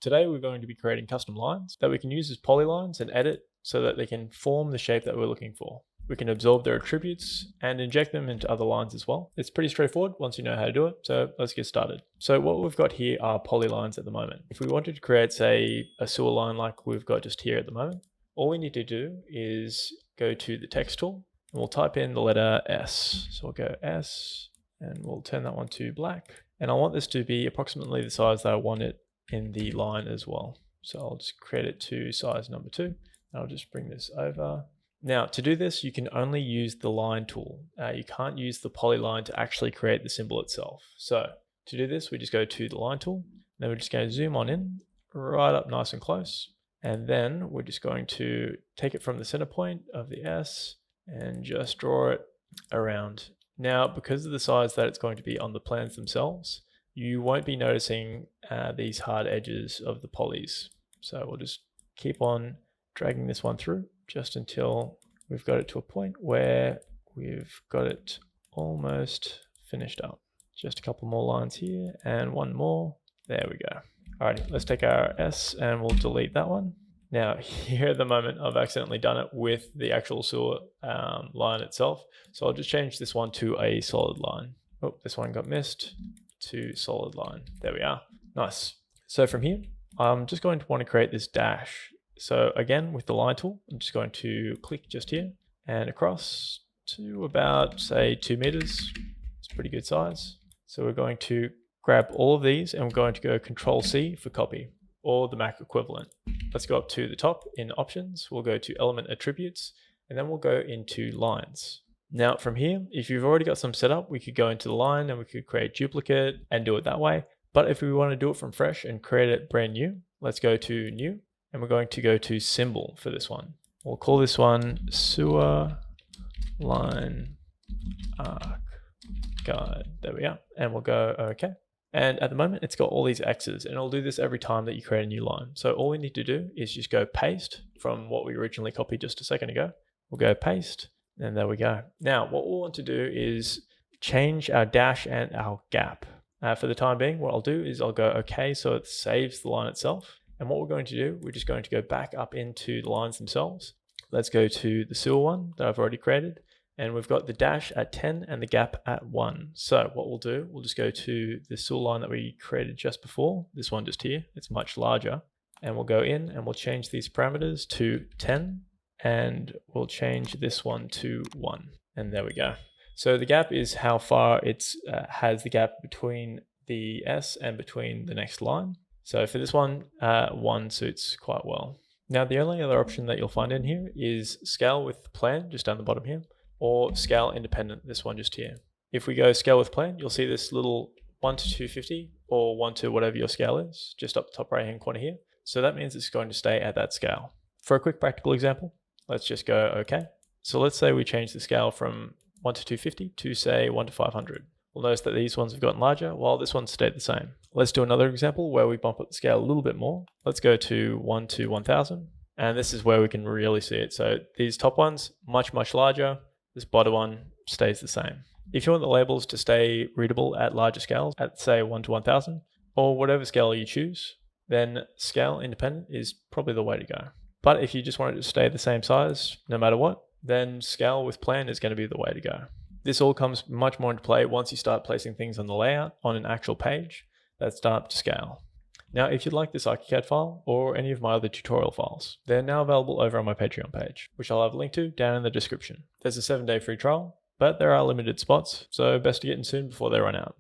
Today we're going to be creating custom lines that we can use as polylines and edit so that they can form the shape that we're looking for. We can absorb their attributes and inject them into other lines as well. It's pretty straightforward once you know how to do it, so let's get started. So what we've got here are polylines at the moment. If we wanted to create, say, a sewer line like we've got just here at the moment, all we need to do is go to the text tool and we'll type in the letter S. So we'll go S and we'll turn that one to black. And I want this to be approximately the size that I want it in the line as well. So I'll just create it to size number 2. And I'll just bring this over. Now to do this, you can only use the line tool. You can't use the polyline to actually create the symbol itself. So to do this, we just go to the line tool. Then we're just going to zoom on in, right up nice and close. And then we're just going to take it from the center point of the S and just draw it around. Now, because of the size that it's going to be on the plans themselves, you won't be noticing these hard edges of the polys. So we'll just keep on dragging this one through just until we've got it to a point where we've got it almost finished up. Just a couple more lines here and one more. There we go. Alrighty, let's take our S and we'll delete that one. Now here at the moment, I've accidentally done it with the actual sewer line itself. So I'll just change this one to a solid line. Oh, this one got missed. To solid line. There we are. Nice. So from here, I'm just going to want to create this dash. So again, with the line tool, I'm just going to click just here and across to about, say, 2 meters. It's a pretty good size. So we're going to grab all of these and we're going to go Control C for copy, or the Mac equivalent. Let's go up to the top in options. We'll go to element attributes and then we'll go into lines. Now from here, if you've already got some set up, we could go into the line and we could create duplicate and do it that way. But if we want to do it from fresh and create it brand new, let's go to new and we're going to go to symbol for this one. We'll call this one sewer line ArchiCAD. There we are. And we'll go okay. And at the moment, it's got all these X's and it'll do this every time that you create a new line. So all we need to do is just go paste from what we originally copied just a second ago. We'll go paste. And there we go. Now, what we'll want to do is change our dash and our gap. For the time being, what I'll do is I'll go okay, so it saves the line itself. And what we're going to do, we're just going to go back up into the lines themselves. Let's go to the sewer one that I've already created. And we've got the dash at 10 and the gap at 1. So what we'll do, we'll just go to the sewer line that we created just before, this one just here. It's much larger. And we'll go in and we'll change these parameters to 10. And we'll change this one to 1. And there we go. So the gap is how far it has the gap between the S and between the next line. So for this one, 1 suits quite well. Now the only other option that you'll find in here is scale with plan, just down the bottom here, or scale independent, this one just here. If we go scale with plan, you'll see this little 1 to 250 or 1 to whatever your scale is, just up the top right hand corner here. So that means it's going to stay at that scale. For a quick practical example, let's just go okay. So let's say we change the scale from 1 to 250 to say 1 to 500. We'll notice that these ones have gotten larger while this one stayed the same. Let's do another example where we bump up the scale a little bit more. Let's go to 1 to 1000. And this is where we can really see it. So these top ones, much larger. This bottom one stays the same. If you want the labels to stay readable at larger scales, at say 1 to 1000, or whatever scale you choose, then scale independent is probably the way to go. But if you just want it to stay the same size, no matter what, then scale with plan is going to be the way to go. This all comes much more into play once you start placing things on the layout on an actual page that start to scale. Now, if you'd like this ArchiCAD file or any of my other tutorial files, they're now available over on my Patreon page, which I'll have a link to down in the description. There's a 7-day free trial, but there are limited spots, so best to get in soon before they run out.